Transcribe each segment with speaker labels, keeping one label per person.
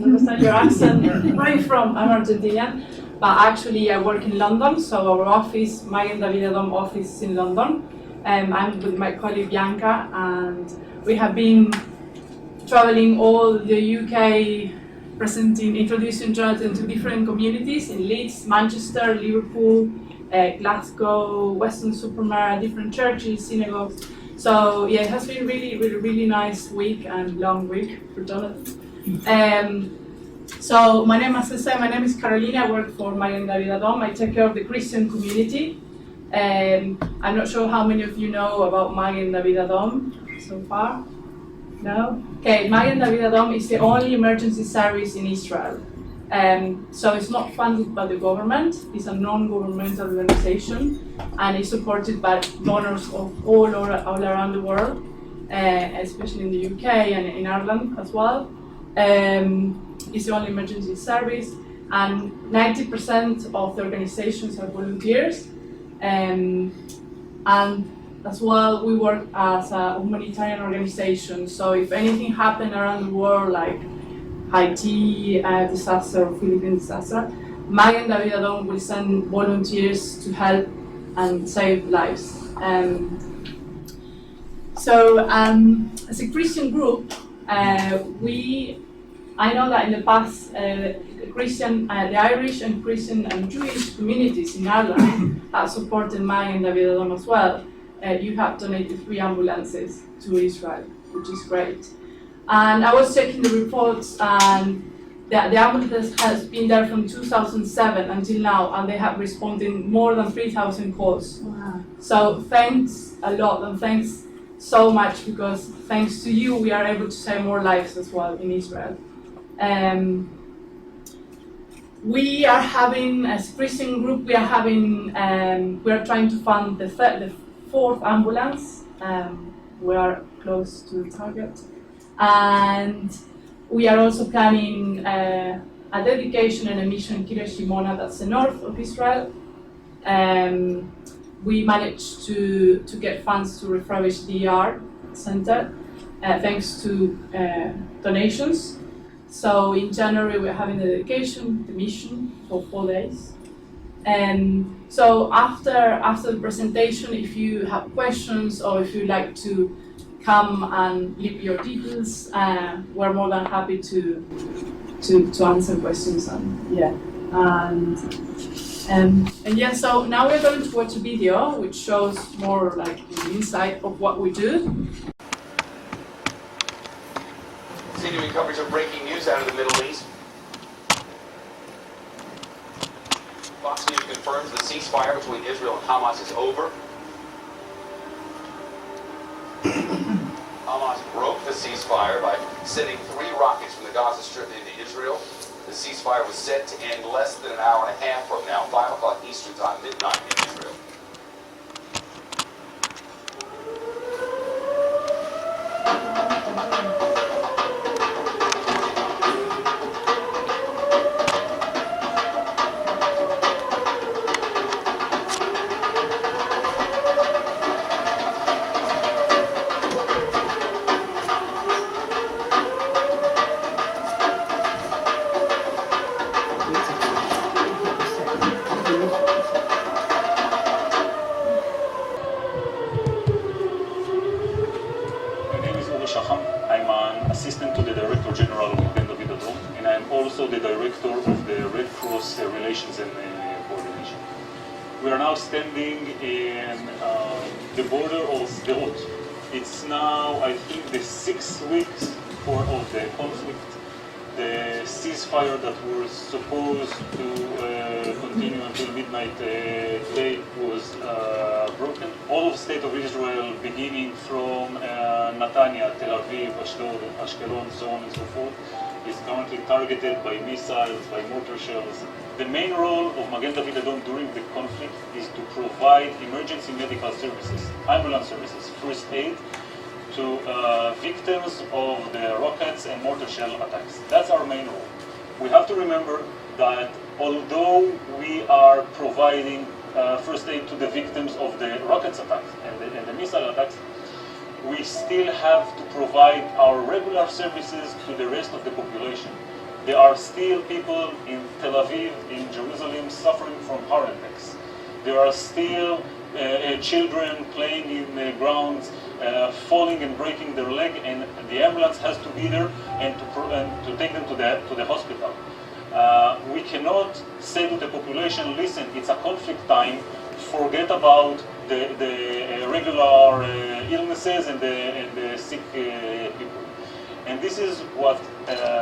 Speaker 1: understand your accent. Where are you from? I'm Argentinian, but actually I work in London, so our office, Magen David Adom office is in London. I'm with my colleague Bianca, and we have been traveling all the UK, introducing Jonathon to different communities in Leeds, Manchester, Liverpool, Glasgow, Weston-super-Mare, different churches, synagogues. So yeah, it has been really nice week and long week for Jonathon. So my name, as I said, my name is Carolina. I work for Magen David Adom. I take care of the Christian community. I'm not sure how many of you know about Magen David Adom so far. No? Okay, Magen David Adom is the only emergency service in Israel. So it's not funded by the government, it's a non-governmental organization, and it's supported by donors of all around the world, especially in the UK and in Ireland as well. It's the only emergency service, and 90% of the organizations are volunteers. And as well, we work as a humanitarian organization, so if anything happened around the world, like Haiti disaster or Philippine disaster, Magen David Adom will send volunteers to help and save lives. As a Christian group, I know that in the past, the Irish and Christian and Jewish communities in Ireland have supported Magen David Adom as well. You have donated 3 ambulances to Israel, which is great. And I was checking the reports, and the ambulance has been there from 2007 until now, and they have responded more than 3,000 calls.
Speaker 2: Wow.
Speaker 1: So thanks a lot, and thanks so much, because thanks to you, we are able to save more lives as well in Israel. We are having, as a Christian group, we are trying to fund the 4th ambulance. We are close to the target. And we are also planning a dedication and a mission in Kiryat Shimona, that's the north of Israel. We managed to get funds to refurbish the ER center thanks to donations. So in January we're having the dedication, the mission for 4 days. So after the presentation, if you have questions or if you'd like to come and leave your details, we're more than happy to answer questions. So now we're going to watch a video which shows more like the insight of what we do.
Speaker 3: Continuing coverage of breaking news out of the Middle East. Fox News confirms the ceasefire between Israel and Hamas is over. Hamas broke the ceasefire by sending 3 rockets from the Gaza Strip into Israel. The ceasefire was set to end less than an hour and a half from now, 5 o'clock Eastern Time, midnight in Israel.
Speaker 4: I'm an assistant to the Director General of Magen David Adom, and I'm also the Director of the Red Cross Relations and Coordination. We are now standing in the border of Sderot. It's now, I think, the 6 weeks of the conflict. The ceasefire that was supposed to continue until midnight today was broken. All of the state of Israel, beginning from Netanya, Tel Aviv, Ashdod, Ashkelon, so on and so forth, is currently targeted by missiles, by mortar shells. The main role of Magen David Adom during the conflict is to provide emergency medical services, ambulance services, first aid, to victims of the rockets and mortar shell attacks. That's our main role. We have to remember that although we are providing first aid to the victims of the rockets attacks and the missile attacks, we still have to provide our regular services to the rest of the population. there are still people in Tel Aviv, in Jerusalem, suffering from heart attacks. There are still children playing in the grounds, falling and breaking their leg, and the ambulance has to be there and to take them to the hospital. We cannot say to the population, listen, it's a conflict time, forget about the regular illnesses and the sick people. And this is what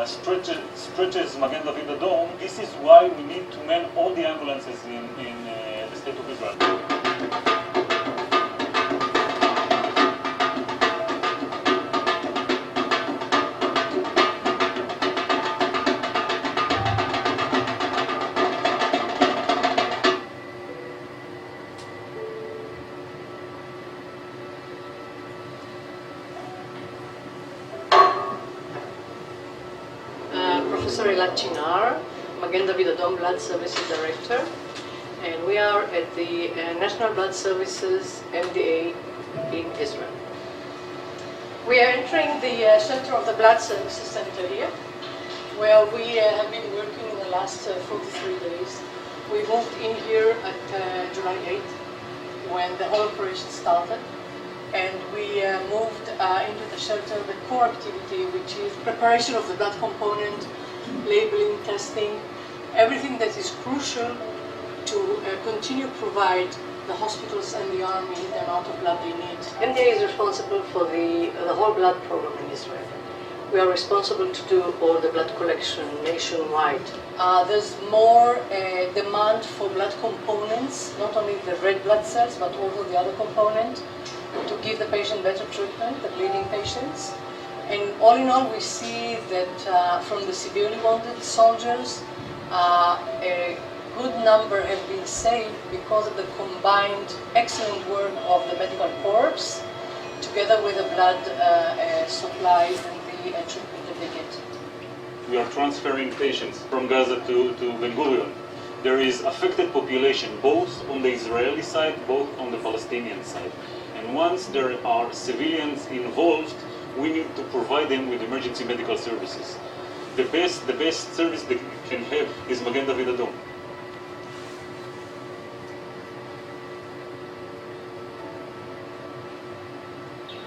Speaker 4: stretches Magen David Adom. This is why we need to man all the ambulances in the state of Israel.
Speaker 2: Chinar, Magen David Adom Blood Services Director, and we are at the National Blood Services MDA in Israel. We are entering the center of the Blood Services Center here, where we have been working in the last 43 days. We moved in here at July 8th, when the whole operation started, and we moved into the shelter the core activity, which is preparation of the blood component, labeling, testing, everything that is crucial to continue provide the hospitals and the army the amount of blood they need. MDA is responsible for the whole blood program in Israel. We are responsible to do all the blood collection nationwide. There's more demand for blood components, not only the red blood cells, but also the other component, to give the patient better treatment, the bleeding patients. And all in all, we see that from the severely wounded soldiers, a good number have been saved because of the combined excellent work of the medical corps, together with the blood supplies and the treatment that they get.
Speaker 4: We are transferring patients from Gaza to Ben Gurion. There is affected population, both on the Israeli side, both on the Palestinian side. And once there are civilians involved, we need to provide them with emergency medical services. The best service they can have is Magen David Adom.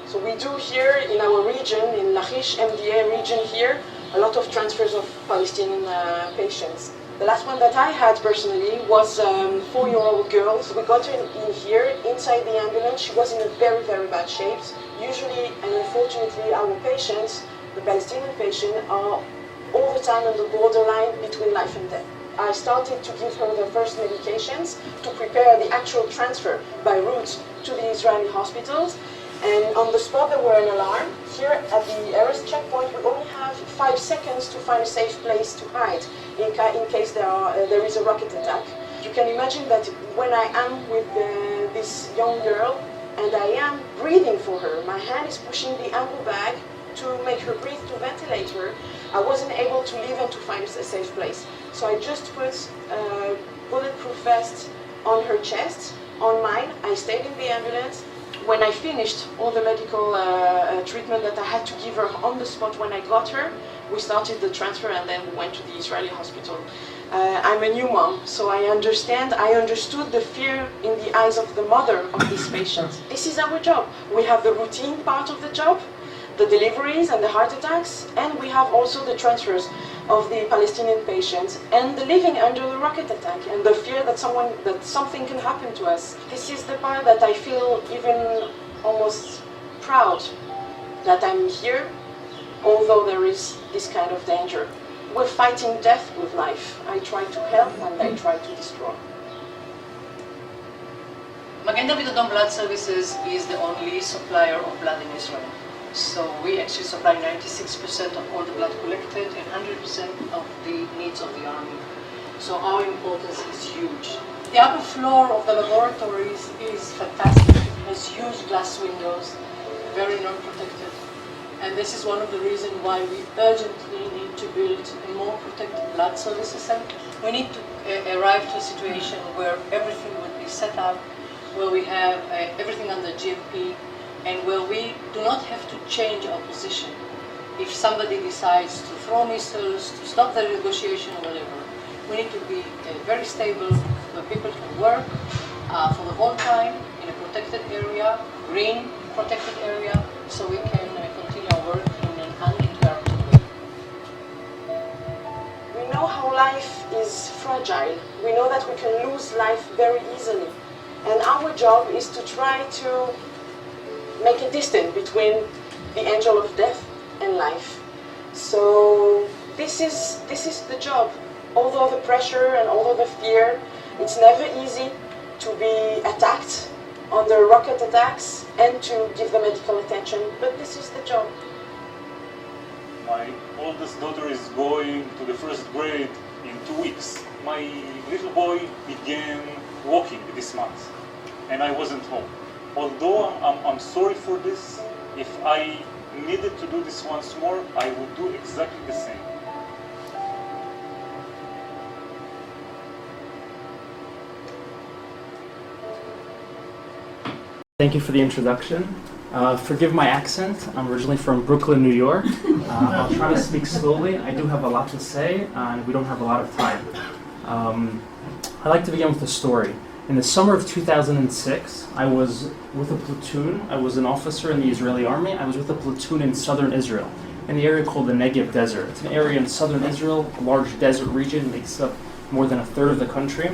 Speaker 5: So we do here in our region, in Lachish MDA region here, a lot of transfers of Palestinian patients. The last one that I had personally was 4-year-old girl. So we got her in here, inside the ambulance. She was in a very, very bad shape. Usually, and unfortunately, our patients, the Palestinian patient, are all the time on the borderline between life and death. I started to give her the first medications to prepare the actual transfer by route to the Israeli hospitals. And on the spot there were an alarm. Here at the arrest checkpoint we only have 5 seconds to find a safe place to hide in case there is a rocket attack. You can imagine that when I am with this young girl and I am breathing for her, my hand is pushing the ambu bag to make her breathe, to ventilate her, I wasn't able to leave and to find a safe place. So I just put a bulletproof vest on her chest, on mine. I stayed in the ambulance. When I finished all the medical treatment that I had to give her on the spot when I got her, we started the transfer and then we went to the Israeli hospital. I'm a new mom, so I understood the fear in the eyes of the mother of these patients. This is our job. We have the routine part of the job, the deliveries and the heart attacks, and we have also the transfers of the Palestinian patients and the living under the rocket attack and the fear that something can happen to us. This is the part that I feel even almost proud that I'm here, although there is this kind of danger. We're fighting death with life. I try to help and I try to destroy.
Speaker 2: Magen David Adom Blood Services is the only supplier of blood in Israel. So we actually supply 96% of all the blood collected and 100% of the needs of the army. So our importance is huge. The upper floor of the laboratories is fantastic. It has huge glass windows, very non-protected. And this is one of the reasons why we urgently need to build a more protected blood services center. We need to arrive to a situation where everything would be set up, where we have everything under GMP, and where we do not have to change our position. if somebody decides to throw missiles, to stop the negotiation or whatever, we need to be very stable where people can work for the whole time in a protected area, green protected area, so we can continue our work in an uninterrupted way.
Speaker 5: We know how life is fragile. We know that we can lose life very easily. And our job is to try to make a distance between the angel of death and life. So this is the job. Although the pressure and although the fear, it's never easy to be attacked under rocket attacks and to give the medical attention, but this is the job.
Speaker 4: My oldest daughter is going to the first grade in 2 weeks. My little boy began walking this month, and I wasn't home. Although I'm sorry for this, if I needed to do this once more, I would do exactly the same.
Speaker 6: Thank you for the introduction. Forgive my accent. I'm originally from Brooklyn, New York. I'll try to speak slowly. I do have a lot to say, and we don't have a lot of time. I'd like to begin with a story. In the summer of 2006, I was with a platoon. I was an officer in the Israeli army. I was with a platoon in southern Israel, in the area called the Negev Desert. It's an area in southern Israel, a large desert region, makes up more than a third of the country.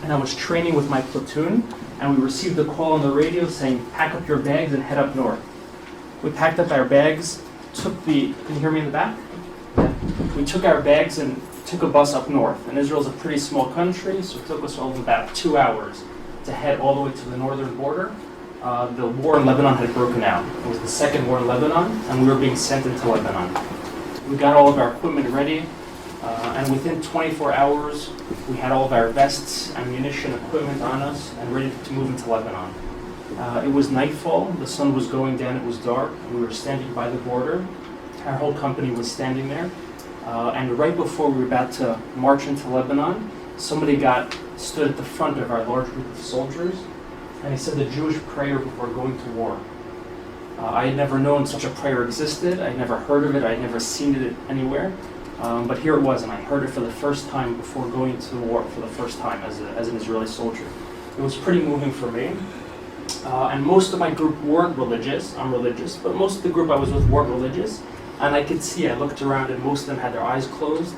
Speaker 6: And I was training with my platoon, and we received a call on the radio saying, pack up your bags and head up north. We packed up our bags, can you hear me in the back? Yeah. We took our bags and took a bus up north. And Israel's a pretty small country, so it took us all of about 2 hours to head all the way to the northern border. The war in Lebanon had broken out. It was the second war in Lebanon, and we were being sent into Lebanon. We got all of our equipment ready, and within 24 hours, we had all of our vests, ammunition, equipment on us, and ready to move into Lebanon. It was nightfall, the sun was going down, it was dark, we were standing by the border. Our whole company was standing there. And right before we were about to march into Lebanon, somebody stood at the front of our large group of soldiers, and he said the Jewish prayer before going to war. I had never known such a prayer existed, I had never heard of it, I had never seen it anywhere. But here it was, and I heard it for the first time before going to the war for the first time as an Israeli soldier. It was pretty moving for me. And most of my group weren't religious. I'm religious, but most of the group I was with weren't religious. And I could see, I looked around, and most of them had their eyes closed.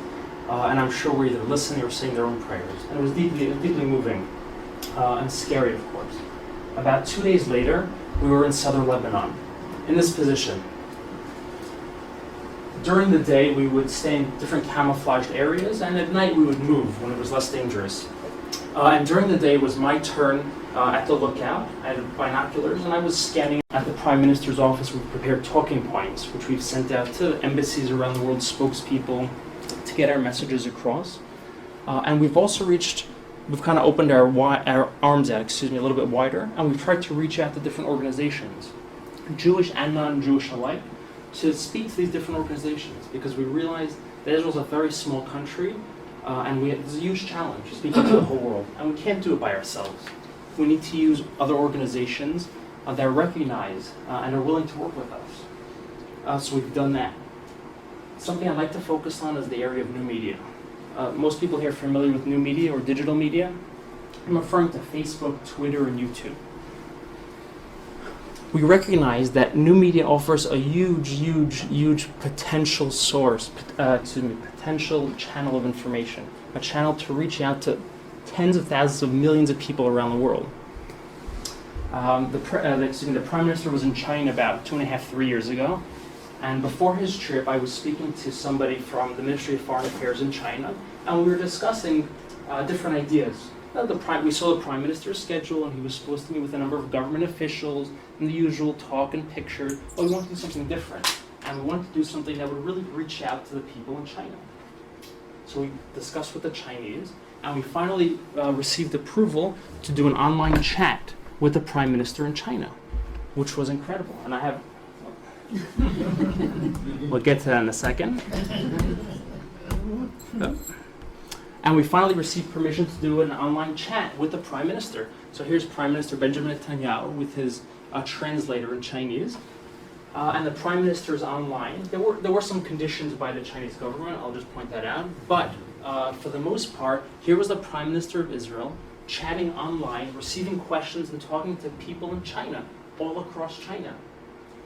Speaker 6: And I'm sure were either listening or saying their own prayers. And it was deeply moving and scary, of course. About 2 days later, we were in southern Lebanon, in this position. During the day, we would stay in different camouflaged areas, and at night we would move when it was less dangerous. And during the day, it was my turn at the lookout. I had binoculars, and I was scanning at the Prime Minister's office. We prepared talking points, which we've sent out to embassies around the world, spokespeople, to get our messages across. And we've also we've kind of opened our arms out, a little bit wider, and we've tried to reach out to different organizations, Jewish and non-Jewish alike, to speak to these different organizations, because we realized that Israel's a very small country, and there's a huge challenge speaking to the whole world, and we can't do it by ourselves. We need to use other organizations that recognize and are willing to work with us. So we've done that. Something I'd like to focus on is the area of new media. Most people here are familiar with new media or digital media. I'm referring to Facebook, Twitter, and YouTube. We recognize that new media offers a huge potential potential channel of information, a channel to reach out to tens of thousands of millions of people around the world. The Prime Minister was in China about 2.5, 3 years ago, and before his trip, I was speaking to somebody from the Ministry of Foreign Affairs in China, and we were discussing different ideas. We saw the Prime Minister's schedule, and he was supposed to meet with a number of government officials, and the usual talk and picture, but we wanted to do something different, and we wanted to do something that would really reach out to the people in China. So we discussed with the Chinese, and we finally received approval to do an online chat with the Prime Minister in China, which was incredible. And I have, we'll get to that in a second. And we finally received permission to do an online chat with the Prime Minister. So here's Prime Minister Benjamin Netanyahu with his translator in Chinese. and the prime minister is online. There were some conditions by the Chinese government, I'll just point that out, but for the most part, here was the prime minister of Israel chatting online, receiving questions and talking to people in China, all across China.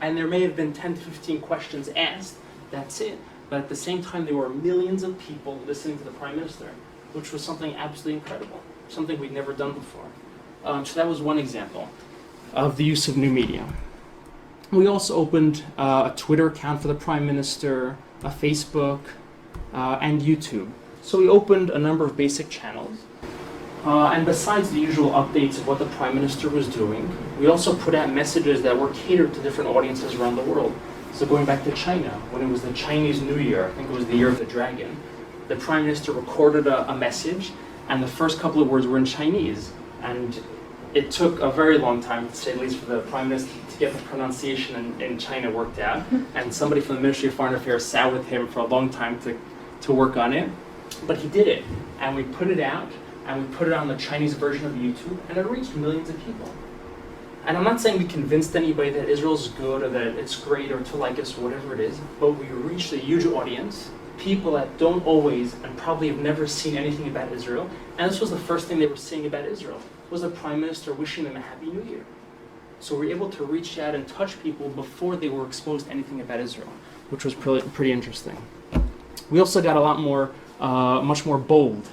Speaker 6: And there may have been 10 to 15 questions asked, that's it. But at the same time, there were millions of people listening to the prime minister, which was something absolutely incredible, something we'd never done before. So that was one example of the use of new media. We also opened a Twitter account for the prime minister, a Facebook, and YouTube. So we opened a number of basic channels. And besides the usual updates of what the prime minister was doing, we also put out messages that were catered to different audiences around the world. So going back to China, when it was the Chinese New Year, I think it was the Year of the Dragon, the prime minister recorded a message, and the first couple of words were in Chinese. And it took a very long time, to say the least, for the prime minister to get the pronunciation in China worked out. And somebody from the Ministry of Foreign Affairs sat with him for a long time to work on it. But he did it, and we put it out, and we put it on the Chinese version of YouTube, and it reached millions of people. And I'm not saying we convinced anybody that Israel's good or that it's great or to like us or whatever it is, but we reached a huge audience, people that don't always and probably have never seen anything about Israel. And this was the first thing they were seeing about Israel, was the prime minister wishing them a happy new year. So we were able to reach out and touch people before they were exposed to anything about Israel, which was pretty interesting. We also got a lot more, much more bold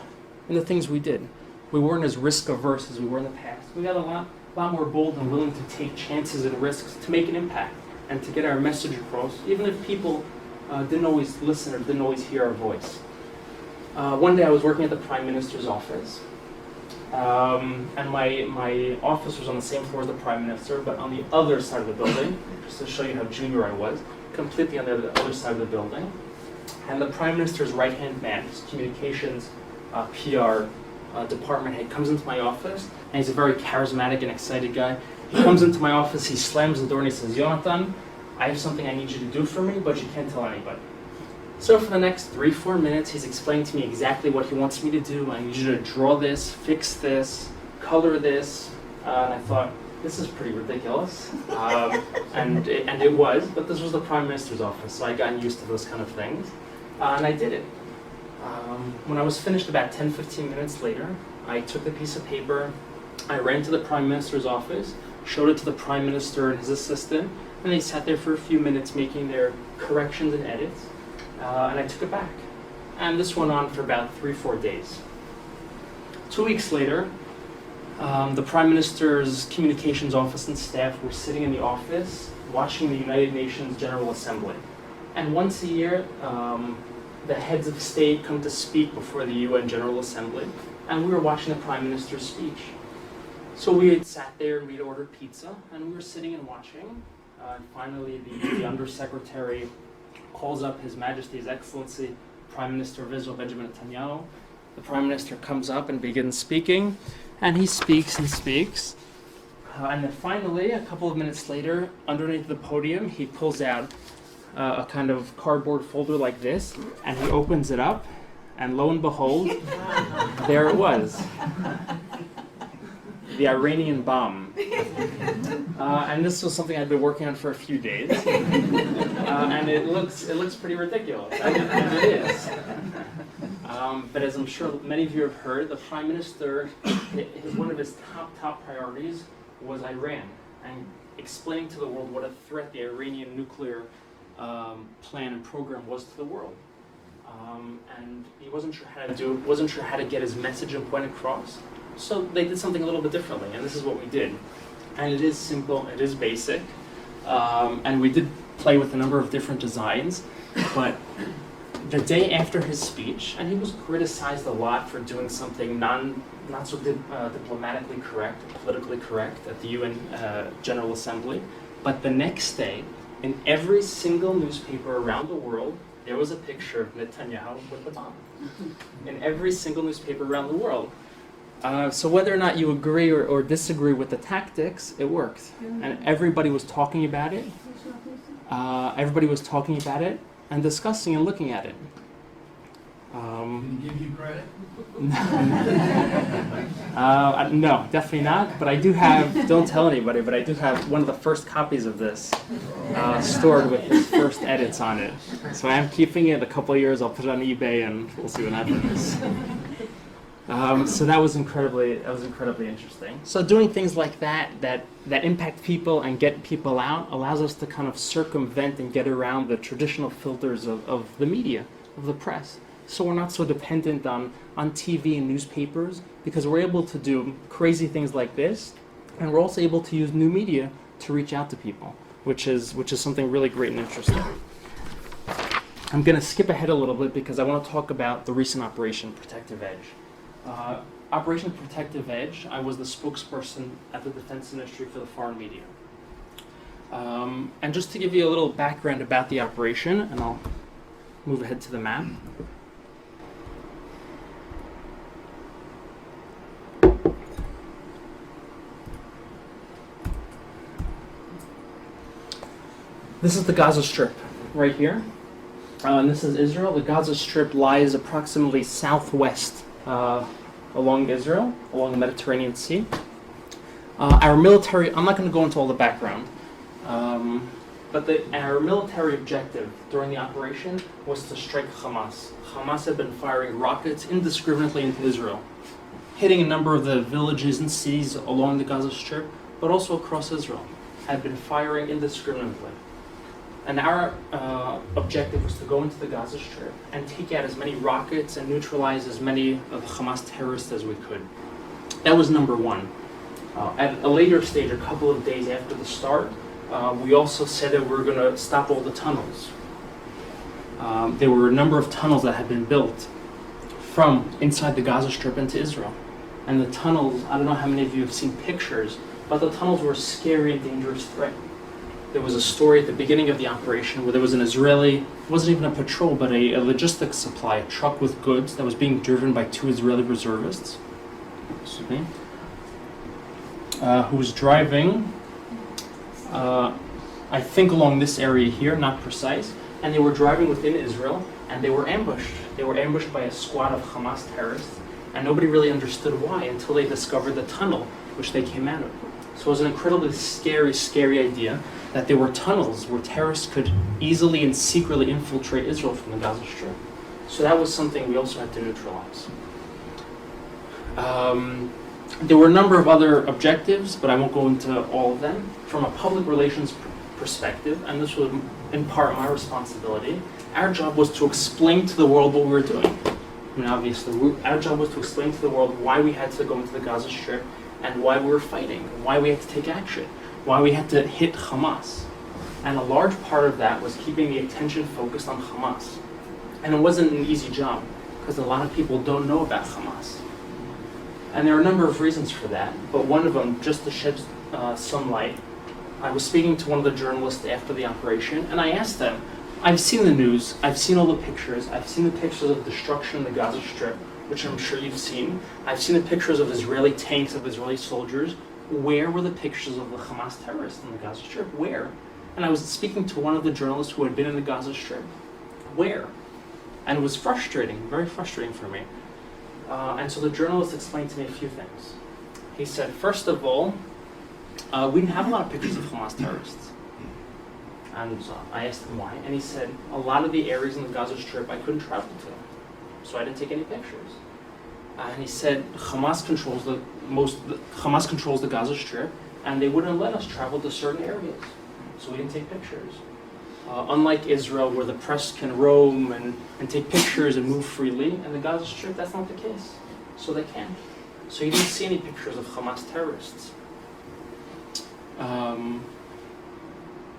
Speaker 6: in the things we did. We weren't as risk averse as we were in the past. We got a lot more bold and willing to take chances and risks to make an impact and to get our message across, even if people didn't always listen or didn't always hear our voice. One day I was working at the Prime Minister's office, and my office was on the same floor as the Prime Minister, but on the other side of the building, just to show you how junior I was, completely on the other side of the building. And the Prime Minister's right-hand man, his communications, PR department head, comes into my office, and he's a very charismatic and excited guy. He comes into my office, he slams the door and he says, "Jonathon, I have something I need you to do for me, but you can't tell anybody." So for the next 3-4 minutes, he's explaining to me exactly what he wants me to do. I need you to draw this, fix this, color this. And I thought, this is pretty ridiculous. And it was, but this was the Prime Minister's office, so I got used to those kind of things. And I did it. When I was finished about 10-15 minutes later, I took the piece of paper, I ran to the Prime Minister's office, showed it to the Prime Minister and his assistant, and they sat there for a few minutes making their corrections and edits, and I took it back. And this went on for about 3-4 days. 2 weeks later, the Prime Minister's communications office and staff were sitting in the office watching the United Nations General Assembly. And once a year, the heads of state come to speak before the UN General Assembly, and we were watching the Prime Minister's speech. So we had sat there and we'd ordered pizza, and we were sitting and watching. And finally, the Undersecretary calls up His Majesty, His Excellency, Prime Minister of Israel, Benjamin Netanyahu. The Prime Minister comes up and begins speaking, and he speaks and speaks. And then finally, a couple of minutes later, underneath the podium, he pulls out a kind of cardboard folder like this, and he opens it up, and lo and behold, there it was. The Iranian bomb. And this was something I'd been working on for a few days. And it looks pretty ridiculous, and it is. But as I'm sure many of you have heard, the Prime Minister, one of his top priorities was Iran, and explaining to the world what a threat the Iranian nuclear plan and program was to the world. And he wasn't sure how to do it, wasn't sure how to get his message and point across. So they did something a little bit differently, and this is what we did. And it is simple, it is basic, and we did play with a number of different designs, but the day after his speech, and he was criticized a lot for doing something not so diplomatically correct, politically correct at the UN General Assembly, but the next day, in every single newspaper around the world, there was a picture of Netanyahu with the bomb. In every single newspaper around the world. So whether or not you agree or disagree with the tactics, it worked. And everybody was talking about it. Everybody was talking about it and discussing and looking at it.
Speaker 7: Can he give you credit?
Speaker 6: No, definitely not. But I do have, don't tell anybody, but I do have one of the first copies of this stored with his first edits on it. So I am keeping it. A couple of years, I'll put it on eBay and we'll see what happens. So that was incredibly interesting. So doing things like that impact people and get people out allows us to kind of circumvent and get around the traditional filters of the media, of the press. So we're not so dependent on TV and newspapers, because we're able to do crazy things like this, and we're also able to use new media to reach out to people, which is something really great and interesting. I'm going to skip ahead a little bit because I want to talk about the recent Operation Protective Edge. Operation Protective Edge, I was the spokesperson at the Defense Ministry for the foreign media. And just to give you a little background about the operation, and I'll move ahead to the map. This is the Gaza Strip right here, and this is Israel. The Gaza Strip lies approximately southwest along Israel, along the Mediterranean Sea. Our military, I'm not going to go into all the background, but our military objective during the operation was to strike Hamas. Hamas had been firing rockets indiscriminately into Israel, hitting a number of the villages and cities along the Gaza Strip, but also across Israel, had been firing indiscriminately. And our objective was to go into the Gaza Strip and take out as many rockets and neutralize as many of the Hamas terrorists as we could. That was number one. At a later stage, a couple of days after the start, we also said that we were going to stop all the tunnels. There were a number of tunnels that had been built from inside the Gaza Strip into Israel. And the tunnels, I don't know how many of you have seen pictures, but the tunnels were a scary and dangerous threat. There was a story at the beginning of the operation where there was an Israeli, it wasn't even a patrol, but a logistics supply, a truck with goods that was being driven by 2 Israeli reservists, who was driving, I think along this area here, not precise, and they were driving within Israel, and they were ambushed. They were ambushed by a squad of Hamas terrorists, and nobody really understood why until they discovered the tunnel which they came out of. So it was an incredibly scary idea that there were tunnels where terrorists could easily and secretly infiltrate Israel from the Gaza Strip. So that was something we also had to neutralize. There were a number of other objectives, but I won't go into all of them. From a public relations perspective, and this was in part my responsibility, our job was to explain to the world what we were doing. I mean, obviously, our job was to explain to the world why we had to go into the Gaza Strip and why we were fighting, why we had to take action, why we had to hit Hamas. And a large part of that was keeping the attention focused on Hamas. And it wasn't an easy job, because a lot of people don't know about Hamas. And there are a number of reasons for that, but one of them, just to shed some light, I was speaking to one of the journalists after the operation, and I asked them, I've seen the news, I've seen all the pictures, I've seen the pictures of destruction in the Gaza Strip, which I'm sure you've seen. I've seen the pictures of Israeli tanks, of Israeli soldiers. Where were the pictures of the Hamas terrorists in the Gaza Strip? Where? And I was speaking to one of the journalists who had been in the Gaza Strip. Where? And it was frustrating, very frustrating for me. And so the journalist explained to me a few things. He said, first of all, we didn't have a lot of pictures of Hamas terrorists. And I asked him why, and he said, a lot of the areas in the Gaza Strip I couldn't travel to. So I didn't take any pictures. And he said Hamas controls the Gaza Strip, and they wouldn't let us travel to certain areas, so we didn't take pictures. Unlike Israel, where the press can roam and take pictures and move freely, in the Gaza Strip that's not the case, so they can't. So you didn't see any pictures of Hamas terrorists.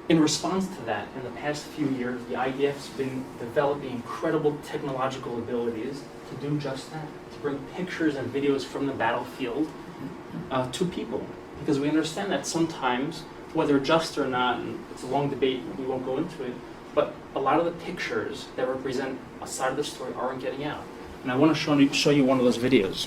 Speaker 6: In response to that, in the past few years, the IDF has been developing incredible technological abilities to do just that, to bring pictures and videos from the battlefield to people. Because we understand that sometimes, whether just or not, and it's a long debate, we won't go into it, but a lot of the pictures that represent a side of the story aren't getting out. And I want to show you one of those videos.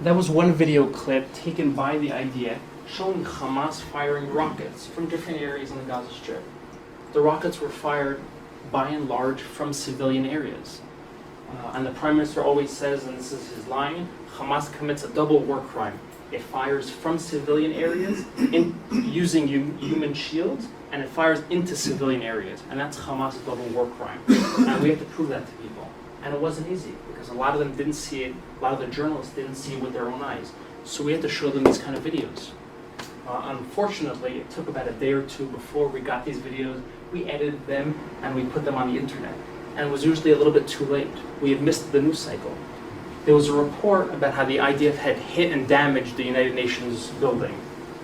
Speaker 6: That was one video clip taken by the IDF showing Hamas firing rockets from different areas on the Gaza Strip. The rockets were fired by and large from civilian areas. And the Prime Minister always says, and this is his line, Hamas commits a double war crime. It fires from civilian areas using human shields, and it fires into civilian areas. And that's Hamas' double war crime. And we have to prove that to people. And it wasn't easy, because a lot of them didn't see it, a lot of the journalists didn't see it with their own eyes. So we had to show them these kind of videos. Unfortunately, it took about a day or two before we got these videos. We edited them and we put them on the internet. And it was usually a little bit too late. We had missed the news cycle. There was a report about how the IDF had hit and damaged the United Nations building.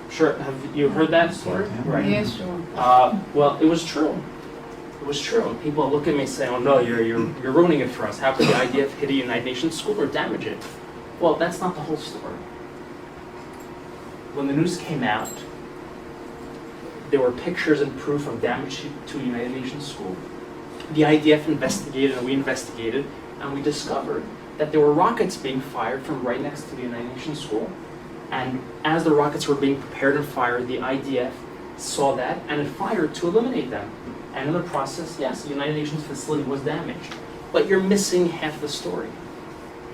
Speaker 6: Sure, have you heard that story? Right.
Speaker 1: Yes, sure.
Speaker 6: Well, it was true. It was true. People look at me saying, "Oh no, you're ruining it for us. How could the IDF hit a United Nations school or damage it?" Well, that's not the whole story. When the news came out, there were pictures and proof of damage to a United Nations school. The IDF investigated and we investigated, and we discovered that there were rockets being fired from right next to the United Nations school. And as the rockets were being prepared and fired, the IDF saw that and it fired to eliminate them. And in the process, yes, the United Nations facility was damaged. But you're missing half the story.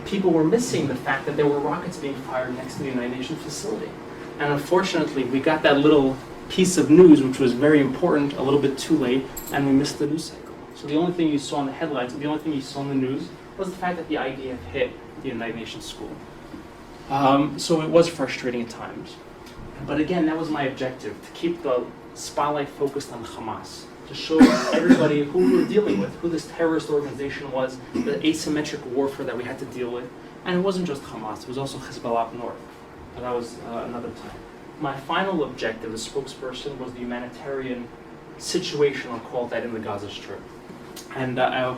Speaker 6: People were missing the fact that there were rockets being fired next to the United Nations facility. And unfortunately, we got that little piece of news, which was very important, a little bit too late, and we missed the news cycle. So the only thing you saw in the headlines, the only thing you saw in the news, was the fact that the IDF hit the United Nations school. So it was frustrating at times. But again, that was my objective, to keep the spotlight focused on Hamas, to show everybody who we were dealing with, who this terrorist organization was, the asymmetric warfare that we had to deal with. And it wasn't just Hamas, it was also Hezbollah up north. But that was another time. My final objective as spokesperson was the humanitarian situation, I'll call that, in the Gaza Strip. And I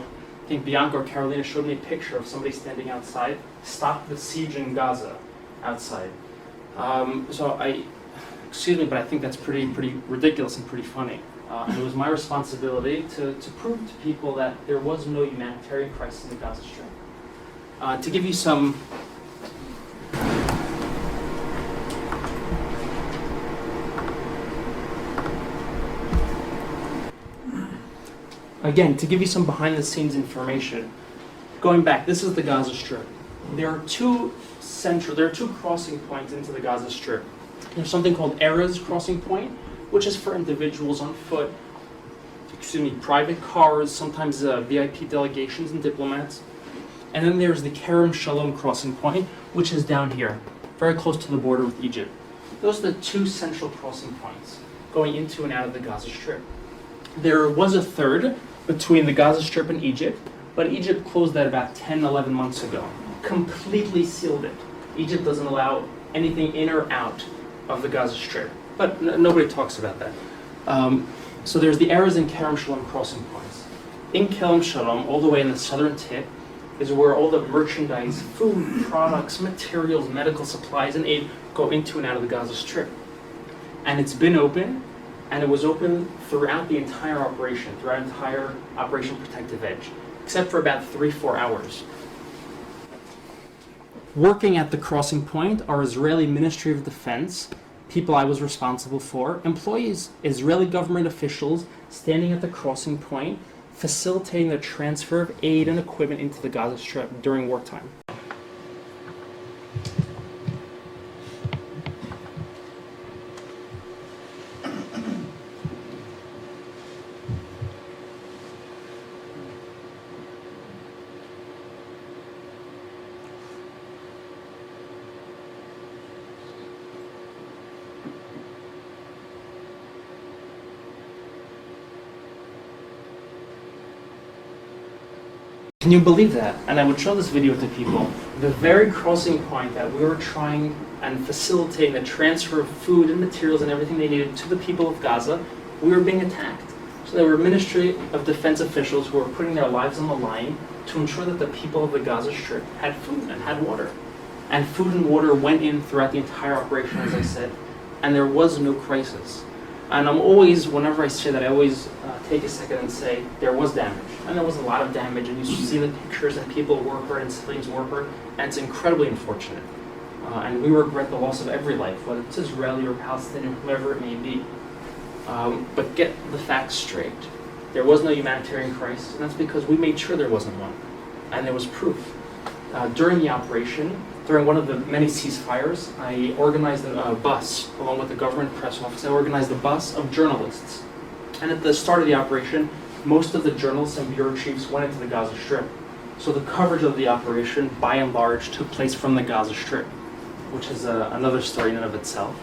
Speaker 6: think Bianca or Carolina showed me a picture of somebody standing outside, stop the siege in Gaza, outside. Excuse me, but I think that's pretty ridiculous and pretty funny. And it was my responsibility to prove to people that there was no humanitarian crisis in the Gaza Strip. To give you some behind-the-scenes information, going back, this is the Gaza Strip. There are two crossing points into the Gaza Strip. There's something called Erez crossing point, which is for individuals on foot, private cars, sometimes VIP delegations and diplomats. And then there's the Kerem Shalom crossing point, which is down here, very close to the border with Egypt. Those are the two central crossing points going into and out of the Gaza Strip. There was a third between the Gaza Strip and Egypt, but Egypt closed that about 10, 11 months ago. Completely sealed it. Egypt doesn't allow anything in or out of the Gaza Strip. But nobody talks about that. So there's the Erez and Kerem Shalom crossing points. In Kerem Shalom, all the way in the southern tip, is where all the merchandise, food, products, materials, medical supplies, and aid go into and out of the Gaza Strip. And it's been open, and it was open throughout the entire Operation Protective Edge, except for about 3-4 hours. Working at the crossing point are Israeli Ministry of Defense, people I was responsible for, employees, Israeli government officials standing at the crossing point, facilitating the transfer of aid and equipment into the Gaza Strip during wartime. Can you believe that? And I would show this video to people. The very crossing point that we were trying and facilitating the transfer of food and materials and everything they needed to the people of Gaza, we were being attacked. So there were Ministry of Defense officials who were putting their lives on the line to ensure that the people of the Gaza Strip had food and had water. And food and water went in throughout the entire operation, as I said, and there was no crisis. And I'm always, whenever I say that, I always take a second and say there was damage. And there was a lot of damage, and you see the pictures, and people were hurt, and civilians were hurt, and it's incredibly unfortunate. And we regret the loss of every life, whether it's Israeli or Palestinian, whoever it may be. But get the facts straight. There was no humanitarian crisis, and that's because we made sure there wasn't one. And there was proof. During the operation, during one of the many ceasefires, I organized a bus, along with the government press office. I organized a bus of journalists. And at the start of the operation, most of the journalists and bureau chiefs went into the Gaza Strip. So the coverage of the operation, by and large, took place from the Gaza Strip, which is another story in and of itself.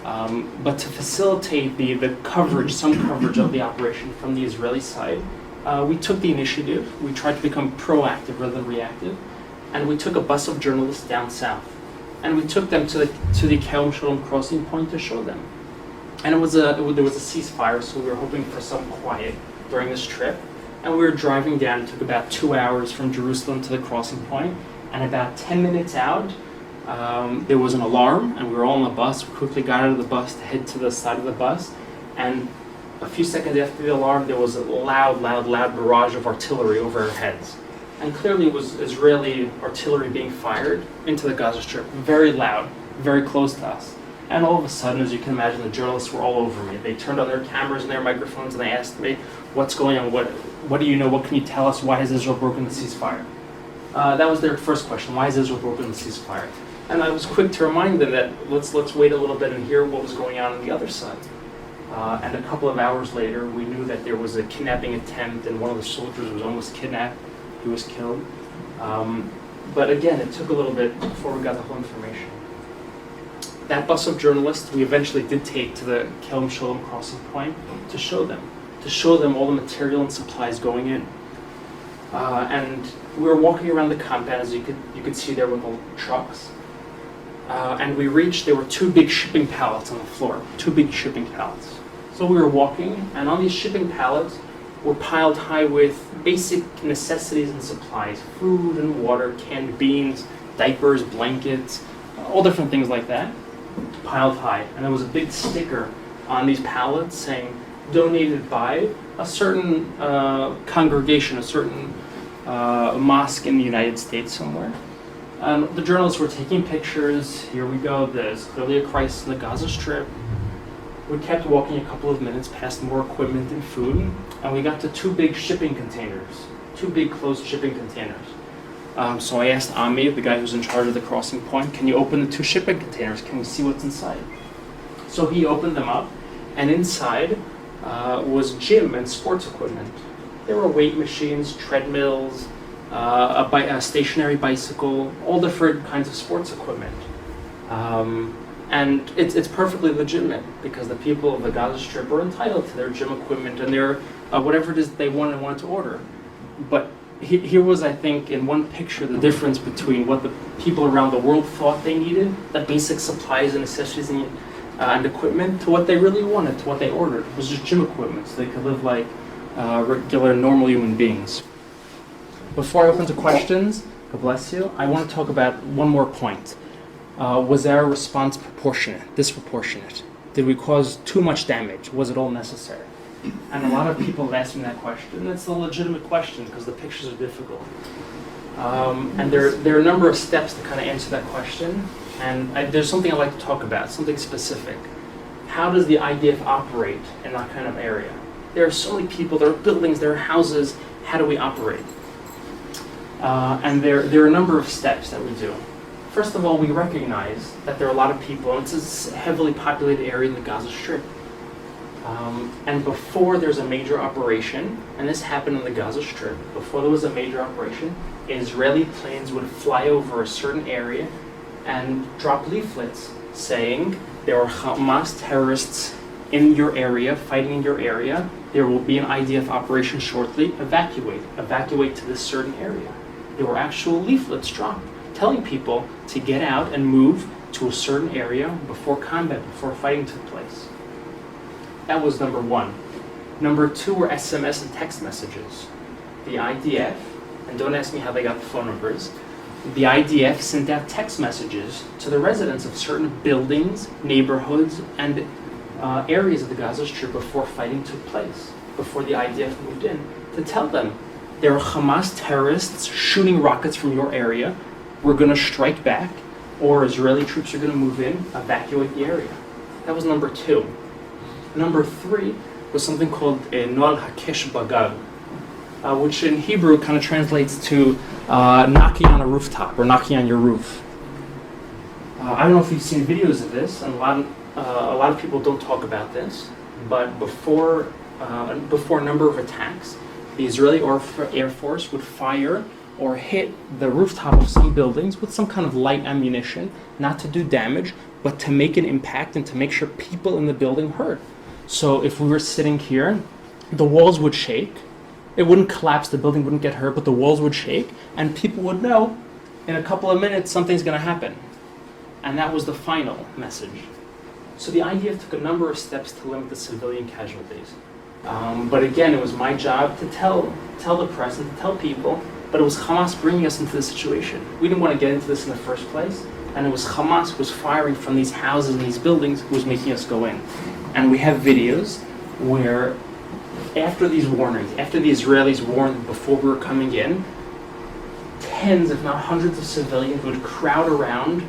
Speaker 6: But to facilitate the coverage, some coverage of the operation from the Israeli side, we took the initiative. We tried to become proactive rather than reactive. And we took a bus of journalists down south, and we took them to the Kerem Shalom crossing point to show them. And there was a ceasefire, so we were hoping for some quiet during this trip. And we were driving down. It took about 2 hours from Jerusalem to the crossing point, and about 10 minutes out, there was an alarm, and we were all on the bus. We quickly got out of the bus to head to the side of the bus, and a few seconds after the alarm, there was a loud barrage of artillery over our heads. And clearly it was Israeli artillery being fired into the Gaza Strip, very loud, very close to us. And all of a sudden, as you can imagine, the journalists were all over me. They turned on their cameras and their microphones, and they asked me, what's going on? What do you know? What can you tell us? Why has Israel broken the ceasefire? That was their first question. Why has Israel broken the ceasefire? And I was quick to remind them that let's wait a little bit and hear what was going on the other side. And a couple of hours later, we knew that there was a kidnapping attempt, and one of the soldiers was almost kidnapped. He was killed. But again, it took a little bit before we got the whole information. That bus of journalists we eventually did take to the Kerem Shalom crossing point to show them all the material and supplies going in. And we were walking around the compound, as you could see there with the trucks. And we reached, there were 2 big shipping pallets on the floor, 2 big shipping pallets. So we were walking, and on these shipping pallets were piled high with basic necessities and supplies, food and water, canned beans, diapers, blankets, all different things like that, piled high. And there was a big sticker on these pallets saying, donated by a certain congregation, a certain mosque in the United States somewhere. And the journalists were taking pictures. Here we go, there's clearly a crisis in the Gaza Strip. We kept walking a couple of minutes past more equipment and food, and we got to 2 big shipping containers, 2 big closed shipping containers. So I asked Ami, the guy who's in charge of the crossing point, can you open the 2 shipping containers? Can we see what's inside? So he opened them up, and inside was gym and sports equipment. There were weight machines, treadmills, a stationary bicycle, all different kinds of sports equipment. And it's perfectly legitimate because the people of the Gaza Strip are entitled to their gym equipment and their whatever it is they wanted to order. But here was, I think, in one picture, the difference between what the people around the world thought they needed, the basic supplies and necessities and equipment, to what they really wanted, to what they ordered. It was just gym equipment so they could live like regular, normal human beings. Before I open to questions, God bless you, I want to talk about one more point. Was our response proportionate, disproportionate? Did we cause too much damage? Was it all necessary? And a lot of people have asked me that question, and it's a legitimate question because the pictures are difficult. And there are a number of steps to kind of answer that question, and there's something I'd like to talk about, something specific. How does the IDF operate in that kind of area? There are so many people, there are buildings, there are houses. How do we operate? And there are a number of steps that we do. First of all, we recognize that there are a lot of people, and it's a heavily populated area in the Gaza Strip. And before there's a major operation, and this happened in the Gaza Strip, before there was a major operation, Israeli planes would fly over a certain area and drop leaflets saying there are Hamas terrorists in your area, fighting in your area, there will be an IDF operation shortly, evacuate. Evacuate to this certain area. There were actual leaflets dropped telling people to get out and move to a certain area before combat, before fighting took place. That was number one. Number two were SMS and text messages. The IDF, and don't ask me how they got the phone numbers, the IDF sent out text messages to the residents of certain buildings, neighborhoods, and areas of the Gaza Strip before fighting took place, before the IDF moved in, to tell them there are Hamas terrorists shooting rockets from your area, we're going to strike back, or Israeli troops are going to move in, evacuate the area. That was number two. Number three was something called Noal Hakesh Bagad, which in Hebrew kind of translates to knocking on a rooftop or knocking on your roof. I don't know if you've seen videos of this, and a lot of people don't talk about this, but before a number of attacks, the Israeli Air Force would fire or hit the rooftop of some buildings with some kind of light ammunition, not to do damage, but to make an impact and to make sure people in the building heard. So if we were sitting here, the walls would shake. It wouldn't collapse, the building wouldn't get hurt, but the walls would shake, and people would know in a couple of minutes something's going to happen. And that was the final message. So the IDF took a number of steps to limit the civilian casualties. But again, it was my job to tell the press and to tell people, but it was Hamas bringing us into this situation. We didn't want to get into this in the first place, and it was Hamas who was firing from these houses and these buildings who was making us go in. And we have videos where after these warnings, after the Israelis warned before we were coming in, tens if not hundreds of civilians would crowd around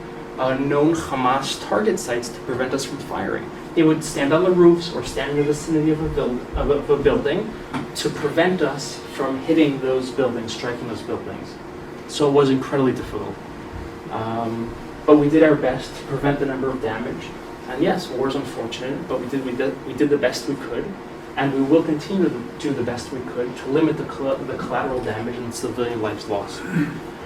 Speaker 6: known Hamas target sites to prevent us from firing. They would stand on the roofs or stand in the vicinity of a building to prevent us from hitting those buildings, striking those buildings. So it was incredibly difficult. But we did our best to prevent the number of damage. And yes, war is unfortunate, but we did the best we could. And we will continue to do the best we could to limit the collateral damage and civilian lives lost.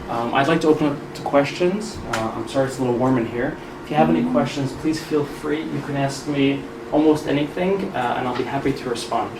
Speaker 6: I'd like to open up to questions. I'm sorry it's a little warm in here. If you have any questions, please feel free. You can ask me almost anything, and I'll be happy to respond.